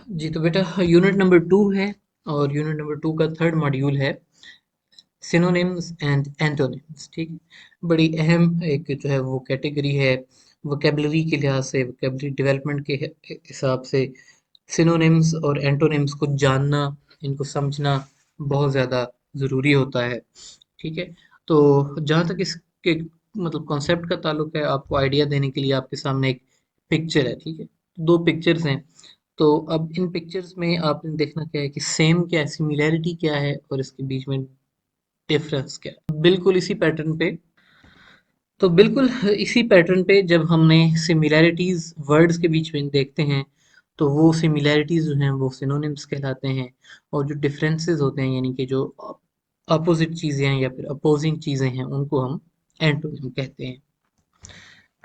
जी तो बेटा unit number 2 है और यूनिट नंबर 2 का थर्ड मॉड्यूल है सिनोनिम्स एंड एंटोनिम्स। ठीक है, बड़ी अहम एक जो है वो कैटेगरी है वोकेबलरी के लिहाज से, वोकेबलरी डेवलपमेंट के हिसाब से। सिनोनिम्स और एंटोनिम्स को जानना, इनको समझना बहुत ज़्यादा ज़रूरी होता है। ठीक है, तो जहाँ तक इसके मतलब कॉन्सेप्ट का ताल्लुक है, आपको आइडिया देने के लिए आपके सामने एक पिक्चर है। ठीक है, दो पिक्चर्स हैं। तो अब इन पिक्चर्स में आपने देखना क्या है कि सेम क्या है, सिमिलैरिटी क्या है और इसके बीच में डिफरेंस क्या है। बिल्कुल इसी पैटर्न पे, तो बिल्कुल इसी पैटर्न पे जब हमने सिमिलैरिटीज वर्ड्स के बीच में देखते हैं, तो वो सिमिलैरिटीज जो हैं वो सिनोनिम्स कहलाते हैं। और जो डिफरेंसेस होते हैं, यानी कि जो अपोजिट चीज़ें हैं या फिर अपोजिंग चीज़ें हैं, उनको हम एंटोनिम कहते हैं।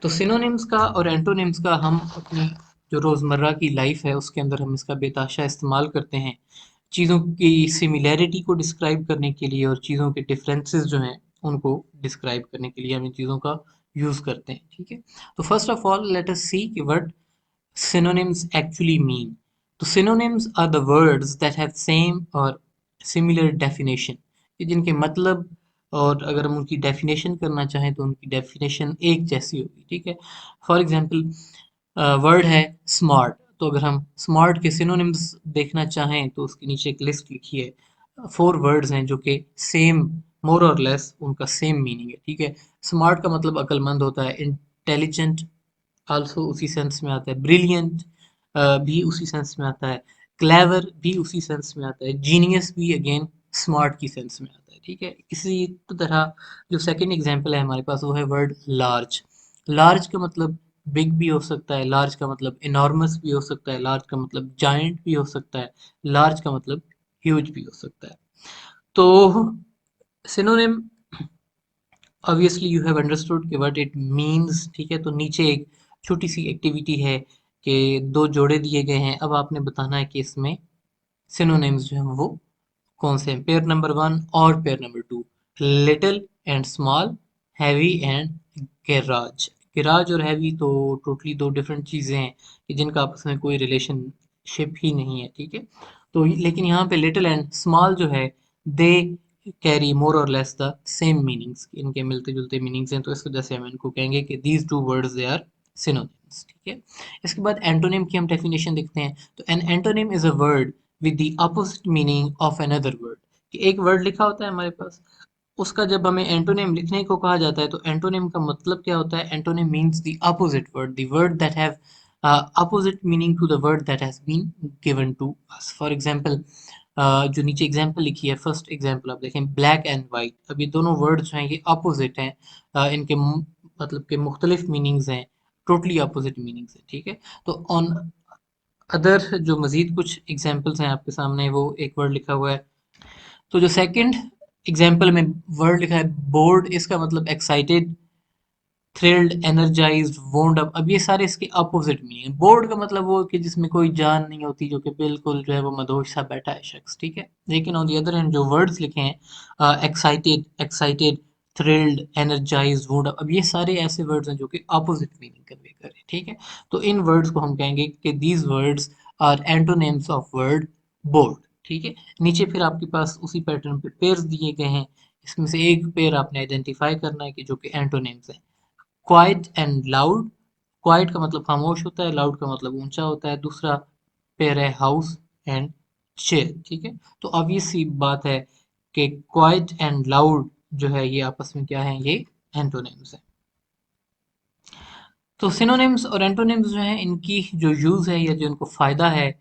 तो सिनोनिम्स का और एंटोनिम्स का हम अपनी जो रोज़मर्रा की लाइफ है उसके अंदर हम इसका बेताशा इस्तेमाल करते हैं, चीज़ों की सिमिलैरिटी को डिस्क्राइब करने के लिए और चीज़ों के डिफरेंसेस जो हैं उनको डिस्क्राइब करने के लिए हम इन चीज़ों का यूज़ करते हैं। ठीक है, तो first of all let us see कि व्हाट synonyms actually mean. तो synonyms are the words that have same और similar definition, कि जिनके मतलब और अगर हम उनकी डेफिनेशन करना चाहें तो उनकी डेफिनेशन एक जैसी होगी। ठीक है, फॉर एग्जांपल वर्ड है स्मार्ट, तो अगर हम स्मार्ट के सिनोनिम्स देखना चाहें तो उसके नीचे एक लिस्ट लिखी है, 4 वर्ड्स हैं जो कि सेम, मोर और लेस उनका सेम मीनिंग है। ठीक है, स्मार्ट का मतलब अक्लमंद होता है, इंटेलिजेंट आल्सो उसी सेंस में आता है, ब्रिलियंट भी उसी सेंस में आता है, क्लेवर भी उसी सेंस में आता है, जीनियस भी अगेन स्मार्ट की सेंस में आता है। ठीक है, इसी तरह जो सेकंड एग्जांपल है हमारे पास वो है वर्ड लार्ज। लार्ज का मतलब बिग भी हो सकता है, लार्ज का मतलब इनॉर्मस भी हो सकता है, लार्ज का मतलब जायंट भी हो सकता है, लार्ज का मतलब ह्यूज भी हो सकता है। तो synonym, obviously you have understood कि व्हाट इट मींस। ठीक है, तो नीचे एक छोटी सी एक्टिविटी है कि दो जोड़े दिए गए हैं, अब आपने बताना है कि इसमें सिनोनिम्स जो हैं वो कौन से हैं। पेयर नंबर 1 और pair number 2, little and small, heavy and garage. Garage और हैवी तो टोटली दो डिफरेंट चीज़ें हैं कि जिनका आपस में कोई रिलेशनशिप ही नहीं है। ठीक है, तो लेकिन यहाँ पे लिटिल एंड स्मॉल जो है, दे कैरी मोर और लेस द सेम मीनिंग्स, इनके मिलते जुलते मीनिंग्स हैं, तो इस वजह से हम इनको कहेंगे कि these two words they are synonyms. ठीक है, इसके बाद एंटोनिम की हम डेफिनेशन देखते हैं। तो an antonym is a word with the opposite meaning of another word. कि एक वर्ड लिखा होता है हमारे पास, उसका जब हमें एंटोनिम लिखने को कहा जाता है तो एंटोनिम का मतलब क्या होता है। Antonym means the opposite word, the word that have opposite meaning to the word that has been given to us. For example, जो नीचे एग्जांपल लिखी है, फर्स्ट एग्जांपल आप देखें, ब्लैक एंड वाइट। अब ये दोनों वर्ड जो हैं ये अपोजिट हैं, इनके मतलब के मुख्तलिफ मीनिंग्स हैं, टोटली अपोजिट मीनिंग्स हैं। ठीक है, तो ऑन अदर जो मजीद कुछ एग्जांपल्स हैं आपके सामने, वो एक वर्ड लिखा हुआ है। तो जो सेकंड एग्जांपल में वर्ड लिखा है बोर्ड, इसका मतलब excited, thrilled, energised, wound up. अब ये सारे इसके अपोजिट मीनिंग है। बोर्ड का मतलब वो कि जिसमें कोई जान नहीं होती, जो कि बिल्कुल जो है वो मदहोश सा बैठा है शख्स। ठीक है, लेकिन ऑन दी अदर हैंड जो वर्ड्स लिखे हैं, excited, thrilled, energised, wound up, अब ये सारे ऐसे वर्ड्स हैं जो कि अपोजिट मीनिंग कन्वे कर रहे हैं। ठीक है, तो इन वर्ड्स को हम कहेंगे कि these words are antonyms of word board. ठीक है, नीचे फिर आपके पास उसी पैटर्न पे पेयर्स दिए गए हैं, इसमें से एक पेयर आपने आइडेंटिफाई करना है कि जो कि एंटोनिम्स है। Quiet and loud. क्वाइट का मतलब खामोश होता है, लाउड का मतलब ऊंचा होता है। दूसरा पेयर है हाउस एंड चेयर। ठीक है, तो obvious सी बात है कि क्वाइट एंड लाउड जो है ये आपस में क्या है, ये एंटोनिम्स है। तो सिनोनिम्स और एंटोनिम्स जो हैं इनकी जो यूज़ है या जो इनको फ़ायदा है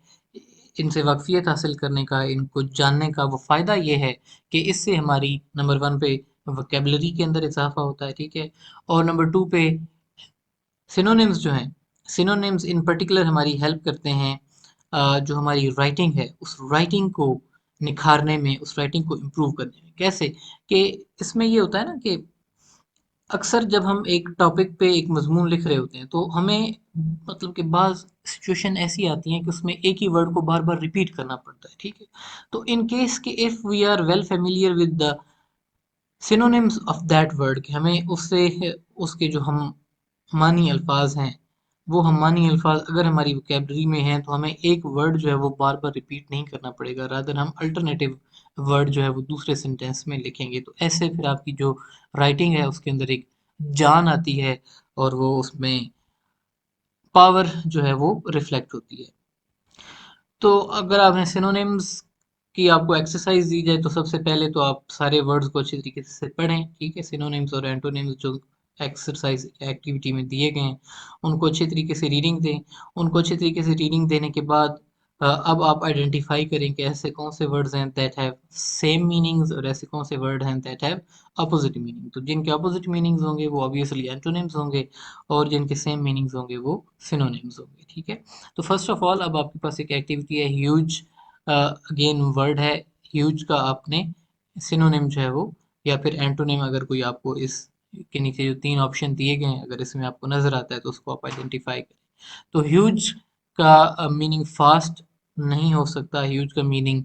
इनसे वाकफियत हासिल करने का, इनको जानने का, वो फ़ायदा ये है कि इससे हमारी नंबर 1 पे वोकेबलरी के अंदर इजाफा होता है। ठीक है, और नंबर 2 पे सिनोनिम्स जो हैं, सिनोनिम्स इन पर्टिकुलर हमारी हेल्प करते हैं, जो हमारी राइटिंग है उस राइटिंग को निखारने में, उस राइटिंग को इम्प्रूव करने में। कैसे कि इसमें ये होता है ना कि अक्सर जब हम एक टॉपिक पे एक मजमून लिख रहे होते हैं तो हमें मतलब कि बाज़ सिचुएशन ऐसी आती हैं कि उसमें एक ही वर्ड को बार बार रिपीट करना पड़ता है। ठीक है, तो इन केस कि if we are well familiar with the synonyms of that word, कि हमें उससे उसके जो हम मानी अल्फाज हैं वो हमानी अल्फाज अगर हमारी वोकेबलरी में हैं तो हमें एक वर्ड जो है वो बार बार रिपीट नहीं करना पड़ेगा, रादर हम अल्टरनेटिव वर्ड जो है वो दूसरे सेंटेंस में लिखेंगे, तो ऐसे फिर आपकी जो राइटिंग है उसके अंदर एक जान आती है और वो उसमें पावर जो है वो रिफ्लेक्ट होती है। तो अगर आपने सिनोनिम्स की आपको एक्सरसाइज दी जाए तो सबसे पहले तो आप सारे वर्ड्स को अच्छी तरीके से पढ़ें, ठीक है। सिनोनिम्स और एंटोनिम्स जो एक्सरसाइज एक्टिविटी में दिए गए हैं उनको अच्छे तरीके से रीडिंग दें। उनको अच्छे तरीके से रीडिंग देने के बाद अब आप आइडेंटिफाई करें कि ऐसे कौन से वर्ड्स हैं दैट हैव सेम मीनिंग्स और ऐसे कौन से वर्ड हैं दैट हैव अपोजिट मीनिंग। तो जिनके अपोजिट मीनिंग्स होंगे वो ऑब्वियसली एंटोनिम्स होंगे और जिनके सेम मीनिंग्स होंगे वो सिनोनिम्स होंगे, ठीक है। तो फर्स्ट ऑफ ऑल अब आपके पास एक एक्टिविटी है ह्यूज, अगेन वर्ड है ह्यूज का आपने सिनोनिम जो है वो या फिर एंटोनिम अगर कोई आपको इस के नीचे जो तीन ऑप्शन दिए गए हैं अगर इसमें आपको नजर आता है तो उसको आप आइडेंटिफाई करें। तो ह्यूज का मीनिंग फास्ट नहीं हो सकता, ह्यूज का मीनिंग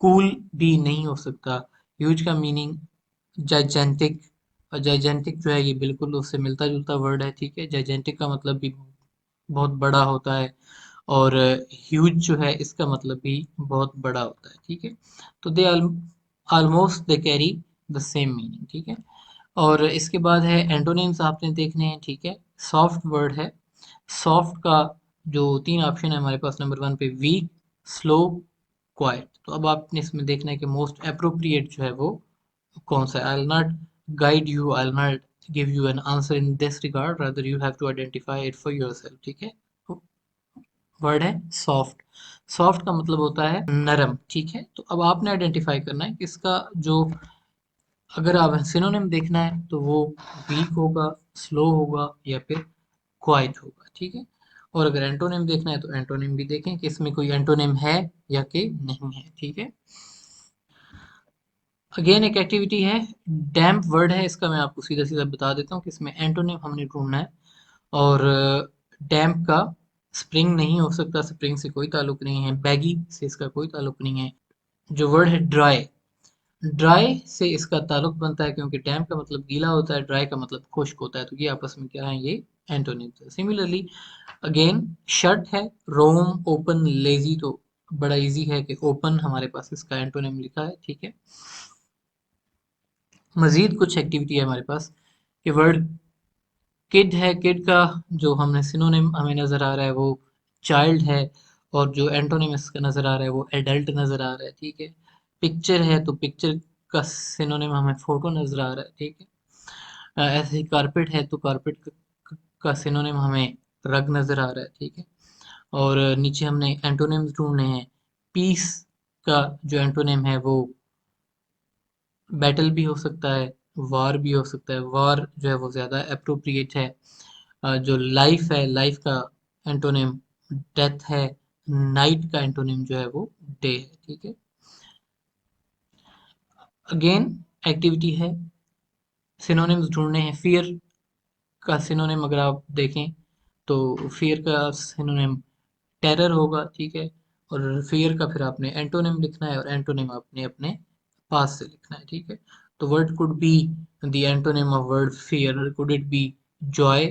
कूल भी नहीं हो सकता, ह्यूज का मीनिंग जाइजेंटिक, और जाइजेंटिक जो है ये बिल्कुल उससे मिलता जुलता वर्ड है, ठीक है। जाइजेंटिक का मतलब भी बहुत बड़ा होता है और ह्यूज जो है इसका मतलब भी बहुत बड़ा होता है, ठीक है। तो they almost they carry the same meaning, ठीक है। और इसके बाद है एंटोनिम्स आपने देखने हैं, ठीक है। सॉफ्ट वर्ड है, सॉफ्ट का जो तीन ऑप्शन है हमारे पास नंबर वन पे वीक, स्लो, क्वाइट। तो अब आपने इसमें देखना है कि मोस्ट अप्रोप्रिएट जो है वो कौन सा है। I will not guide you, I will not give you an answer in this regard, rather you have to identify it for yourself, ठीक है। वर्ड है सॉफ्ट, सॉफ्ट का मतलब होता है नरम, ठीक है। तो अब आपने आइडेंटिफाई करना है कि इसका जो अगर आप सिनोनिम देखना है तो वो वीक होगा, स्लो होगा या फिर क्वाइट होगा, ठीक है। और अगर एंटोनिम देखना है तो एंटोनिम भी देखें कि इसमें कोई एंटोनिम है या कि नहीं है, ठीक है। अगेन एक एक्टिविटी है, डैम्प वर्ड है, इसका मैं आपको सीधा सीधा बता देता हूँ कि इसमें एंटोनिम हमने ढूंढना है। और डैम्प का स्प्रिंग नहीं हो सकता, स्प्रिंग से कोई ताल्लुक नहीं है, बैगी से इसका कोई ताल्लुक नहीं है। जो वर्ड है ड्राई, ड्राई से इसका ताल्लुक बनता है क्योंकि डैम्प का मतलब गीला होता है, ड्राई का मतलब खुश्क होता है, तो ये आपस में क्या है, ये एंटोनिम्स है। सिमिलरली अगेन शर्ट है, रोम, ओपन, लेजी, तो बड़ा इजी है कि ओपन हमारे पास इसका एंटोनिम लिखा है, ठीक है। मजीद कुछ एक्टिविटी है हमारे पास कि वर्ड किड है, किड का जो हमने सिनोनिम हमें नजर आ रहा है वो चाइल्ड है और जो एंटोनिम इसका नजर आ रहा है वो एडल्ट नजर आ रहा है, ठीक है। पिक्चर है तो पिक्चर का सिनोनिम हमें फोटो नजर आ रहा है, ठीक है। ऐसे ही कारपेट है तो कारपेट का सिनोनिम हमें रग नजर आ रहा है, ठीक है। और नीचे हमने एंटोनिम्स ढूंढने हैं। पीस का जो एंटोनिम है वो बैटल भी हो सकता है, वार भी हो सकता है, वार जो है वो ज़्यादा अप्रोप्रिएट है। जो लाइफ है, लाइफ का एंटोनिम डेथ है, नाइट का एंटोनिम जो है वो डे है, ठीक है। अगेन एक्टिविटी है, सिनोनिम्स ढूंढने हैं। फियर का सिनोनिम अगर आप देखें तो फियर का सिनोनिम टेरर होगा, ठीक है। और फियर का फिर आपने एंटोनिम लिखना है और एंटोनिम आपने अपने पास से लिखना है, ठीक है। तो word could be the antonym of word fear, could it be Joy,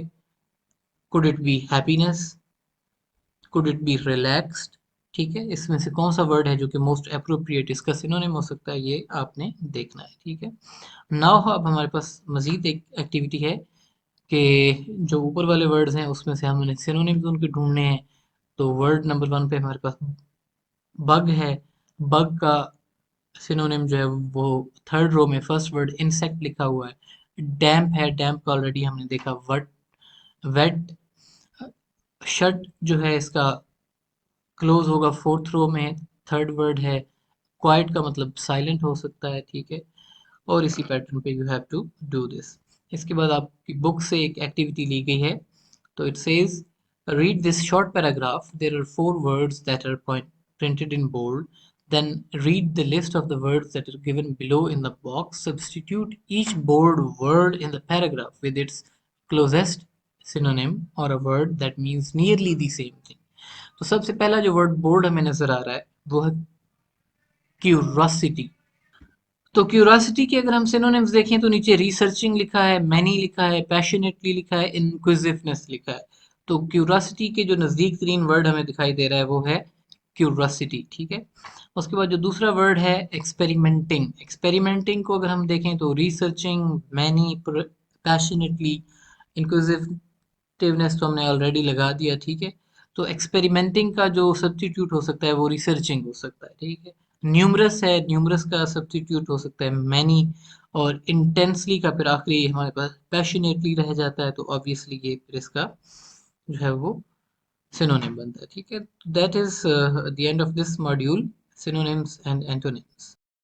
could it be happiness, could it be relaxed, ठीक है। इसमें से कौन सा वर्ड है जो कि मोस्ट अप्रोप्रिएट इसका सिनोनिम हो सकता है, ये आपने देखना है, ठीक है। नाउ अब हमारे पास मजीद एक एक्टिविटी है कि जो ऊपर वाले वर्ड्स हैं उसमें से हमने सिनोनिम्स उनके ढूंढने हैं। तो वर्ड नंबर वन पे हमारे पास बग है, बग का सिनोनिम जो है वो थर्ड रो में फर्स्ट वर्ड इंसेक्ट लिखा हुआ है। डैम्प है, डैम्प का ऑलरेडी हमने देखा वट, वेट। शट जो है इसका क्लोज होगा फोर्थ रो में, थर्ड वर्ड है। क्वाइट का मतलब साइलेंट हो सकता है, ठीक है। और इसी पैटर्न पे you have to do this. इसके बाद आपकी बुक से एक एक्टिविटी ली गई है, तो it says read this short paragraph. There are four words that are printed in bold. Then read the list of the words that are given below in the box. Substitute each bold word in the paragraph with its closest synonym or a word that means nearly the same thing. तो सबसे पहला जो word board हमें नजर आ रहा है वो है क्यूरोसिटी। तो क्यूरोसिटी के अगर हम सिनोनिम्स देखें तो नीचे रिसर्चिंग लिखा है, मैनी लिखा है, पैशनेटली लिखा है, इंक्विजिवनेस लिखा है। तो क्यूरासिटी के जो नज़दीक तरीन वर्ड हमें दिखाई दे रहा है वो है क्यूरासिटी, ठीक है। उसके बाद जो दूसरा वर्ड है एक्सपेरिमेंटिंग। एक्सपेरिमेंटिंग को अगर हम देखें तो रिसर्चिंग, मैनी, पैशनेटली, इंक्विजिटिवनेस तो हमने ऑलरेडी लगा दिया, ठीक है। तो एक्सपेरिमेंटिंग का जो सब्स्टिट्यूट हो सकता है वो रिसर्चिंग हो सकता है, ठीक है। न्यूमरस है, न्यूमरस का सब्स्टिट्यूट हो सकता है मैनी, और इंटेंसली का फिर आखिरी हमारे पास पैशनेटली रह जाता है, तो ऑब्वियसली ये फिर इसका जो है वो सिनोनिम बनता है, ठीक है। That is the end of this module, synonyms and antonyms.